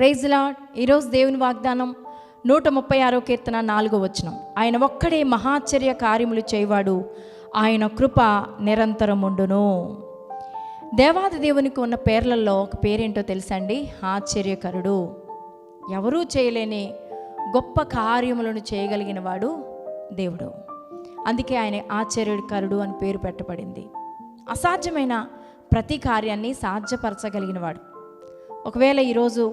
Praise lord. ఈరోజు దేవుని వాగ్దానం 136 కీర్తన 4వ వచనం. ఆయన ఒక్కడే మహాశ్చర్య కార్యములు చేయవాడు, ఆయన కృప నిరంతరముండును. దేవాది దేవునికి ఉన్న పేర్లలో ఒక పేరేంటో తెలుసా అండి? ఆశ్చర్యకరుడు. ఎవరూ చేయలేని గొప్ప కార్యములను చేయగలిగిన వాడు దేవుడు. అందుకే ఆయన ఆశ్చర్యకరుడు అని పేరు పెట్టబడింది. అసాధ్యమైన ప్రతి కార్యాన్ని సాధ్యపరచగలిగిన వాడు. ఒకవేళ ఈరోజు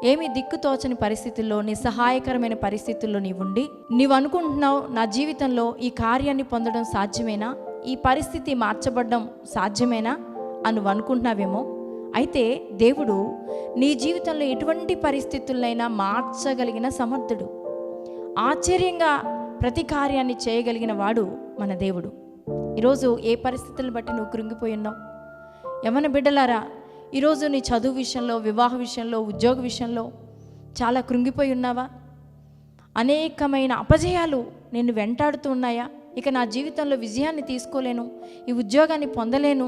ఏమీ దిక్కుతోచని పరిస్థితుల్లో, నిస్సహాయకరమైన పరిస్థితుల్లో నీవు అనుకుంటున్నావు, నా జీవితంలో ఈ కార్యాన్ని పొందడం సాధ్యమేనా, ఈ పరిస్థితి మార్చబడడం సాధ్యమేనా అని నువ్వు అనుకుంటున్నావేమో. అయితే దేవుడు నీ జీవితంలో ఎటువంటి పరిస్థితులైనా మార్చగలిగిన సమర్థుడు. ఆశ్చర్యంగా ప్రతి కార్యాన్ని చేయగలిగిన వాడు మన దేవుడు. ఈరోజు ఏ పరిస్థితులను బట్టి నువ్వు కృంగిపోయి ఉన్నావు? యవ్వన బిడ్డలారా, ఈరోజు నీ చదువు విషయంలో, వివాహ విషయంలో, ఉద్యోగ విషయంలో చాలా కృంగిపోయి ఉన్నావా? అనేకమైన అపజయాలు నిన్ను వెంటాడుతూ ఉన్నాయా? ఇక నా జీవితంలో విజయాన్ని తీసుకోలేను, ఈ ఉద్యోగాన్ని పొందలేను,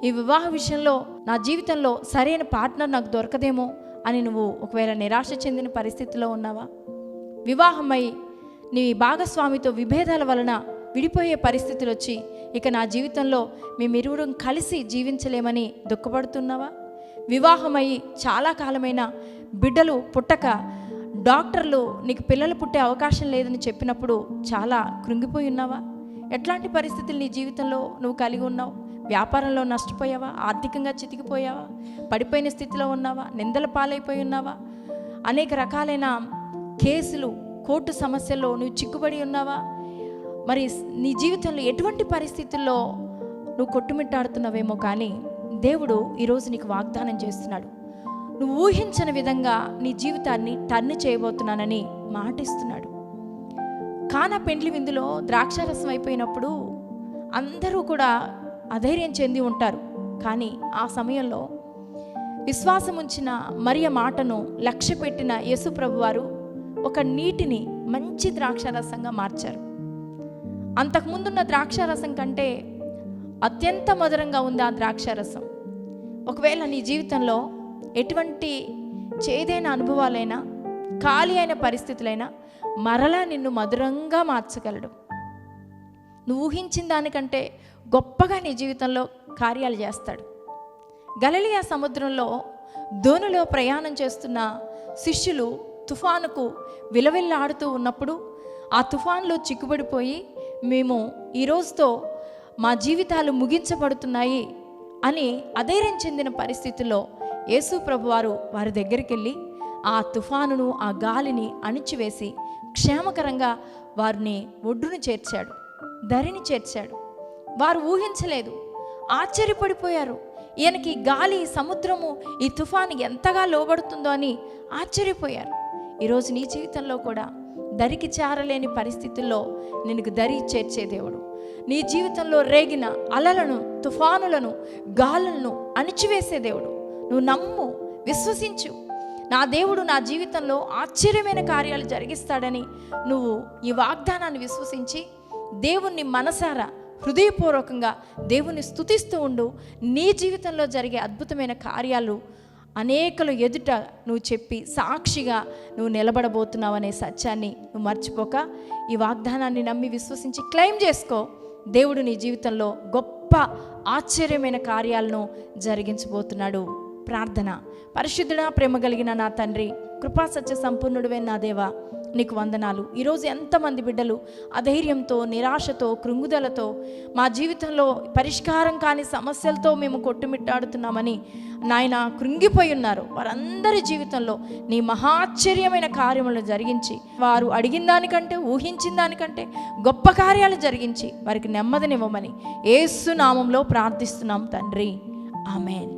ఈ వివాహ విషయంలో నా జీవితంలో సరైన పార్ట్నర్ నాకు దొరకదేమో అని నువ్వు ఒకవేళ నిరాశ చెందిన పరిస్థితిలో ఉన్నావా? వివాహమై నీ భాగస్వామితో విభేదాల వలన విడిపోయే పరిస్థితులు వచ్చి ఇక నా జీవితంలో మేమిరువురం కలిసి జీవించలేమని దుఃఖపడుతున్నావా? వివాహమయ్యి చాలా కాలమైన బిడ్డలు పుట్టక డాక్టర్లు నీకు పిల్లలు పుట్టే అవకాశం లేదని చెప్పినప్పుడు చాలా కృంగిపోయి ఉన్నావా? ఎట్లాంటి పరిస్థితులు నీ జీవితంలో నువ్వు కలిగి ఉన్నావు? వ్యాపారంలో నష్టపోయావా? ఆర్థికంగా చితికిపోయావా? పడిపోయిన స్థితిలో ఉన్నావా? నిందల పాలైపోయి ఉన్నావా? అనేక రకాలైన కేసులు, కోర్టు సమస్యల్లో నువ్వు చిక్కుబడి ఉన్నావా? మరి నీ జీవితంలో ఎటువంటి పరిస్థితుల్లో నువ్వు కొట్టుమిట్టాడుతున్నావేమో, కానీ దేవుడు ఈరోజు నీకు వాగ్దానం చేస్తున్నాడు. నువ్వు ఊహించని విధంగా నీ జీవితాన్ని టర్న్ చేయబోతున్నానని మాటిస్తున్నాడు. కానా పెండ్లి విందులో ద్రాక్షారసం అయిపోయినప్పుడు అందరూ కూడా అధైర్యం చెంది ఉంటారు. కానీ ఆ సమయంలో విశ్వాసం ఉంచిన మరియ మాటను లక్ష్య పెట్టిన యేసు ప్రభువారు ఒక నీటిని మంచి ద్రాక్షారసంగా మార్చారు. అంతకుముందున్న ద్రాక్షారసం కంటే అత్యంత మధురంగా ఉంది ఆ ద్రాక్షారసం. ఒకవేళ నీ జీవితంలో ఎటువంటి చేదైన అనుభవాలైనా, ఖాళీ అయిన పరిస్థితులైనా మరలా నిన్ను మధురంగా మార్చగలడు. నువ్వు ఊహించిన దానికంటే గొప్పగా నీ జీవితంలో కార్యాలు చేస్తాడు. గలిలయ సముద్రంలో దోణిలో ప్రయాణం చేస్తున్న శిష్యులు తుఫానుకు విలవిల్లాడుతూ ఉన్నప్పుడు ఆ తుఫాన్లో చిక్కుబడిపోయి మేము ఈ రోజుతో మా జీవితాలు ముగించబడుతున్నాయి అని అధైర్యం చెందిన పరిస్థితుల్లో యేసు ప్రభువారు వారి దగ్గరికి వెళ్ళి ఆ తుఫానును, ఆ గాలిని అణిచివేసి క్షేమకరంగా వారిని ఒడ్డును చేర్చాడు, ధరిని చేర్చాడు. వారు ఊహించలేదు, ఆశ్చర్యపడిపోయారు. ఈయనకి గాలి, సముద్రము, ఈ తుఫాను ఎంతగా లోబడుతుందో అని ఆశ్చర్యపోయారు. ఈరోజు నీ జీవితంలో కూడా దరికి చేరలేని పరిస్థితుల్లో నిన్ను దరి చేర్చే దేవుడు. నీ జీవితంలో రేగిన అలలను, తుఫానులను, గాలులను అణిచివేసే దేవుడు. నువ్వు నమ్ము, విశ్వసించు. నా దేవుడు నా జీవితంలో ఆశ్చర్యమైన కార్యాలు జరిగిస్తాడని నువ్వు ఈ వాగ్దానాన్ని విశ్వసించి దేవుణ్ణి మనసారా, హృదయపూర్వకంగా దేవుణ్ణి స్తుతిస్తూ ఉండు. నీ జీవితంలో జరిగే అద్భుతమైన కార్యాలు అనేకలు ఎదుట నువ్వు చెప్పి సాక్షిగా నువ్వు నిలబడబోతున్నావు అనే సత్యాన్ని నువ్వు మర్చిపోక ఈ వాగ్దానాన్ని నమ్మి విశ్వసించి క్లెయిమ్ చేసుకో. దేవుడు నీ జీవితంలో గొప్ప ఆశ్చర్యమైన కార్యాలను జరిగించబోతున్నాడు. ప్రార్థన. పరిశుద్ధుడా, ప్రేమ కలిగిన నా తండ్రి, కృపా సత్య సంపూర్ణుడివే నా దేవా, నీకు వందనాలు. ఈరోజు ఎంతమంది బిడ్డలు అధైర్యంతో, నిరాశతో, కృంగుదలతో, మా జీవితంలో పరిష్కారం కాని సమస్యలతో మేము కొట్టుమిట్టాడుతున్నామని నాయన కృంగిపోయి ఉన్నారు. వారందరి జీవితంలో నీ మహాశ్చర్యమైన కార్యములను జరిగించి, వారు అడిగిన దానికంటే, ఊహించిన దానికంటే గొప్ప కార్యాలు జరిగించి వారికి నెమ్మదినివ్వమని యేసు నామంలో ప్రార్థిస్తున్నాం తండ్రి. ఆమేన్.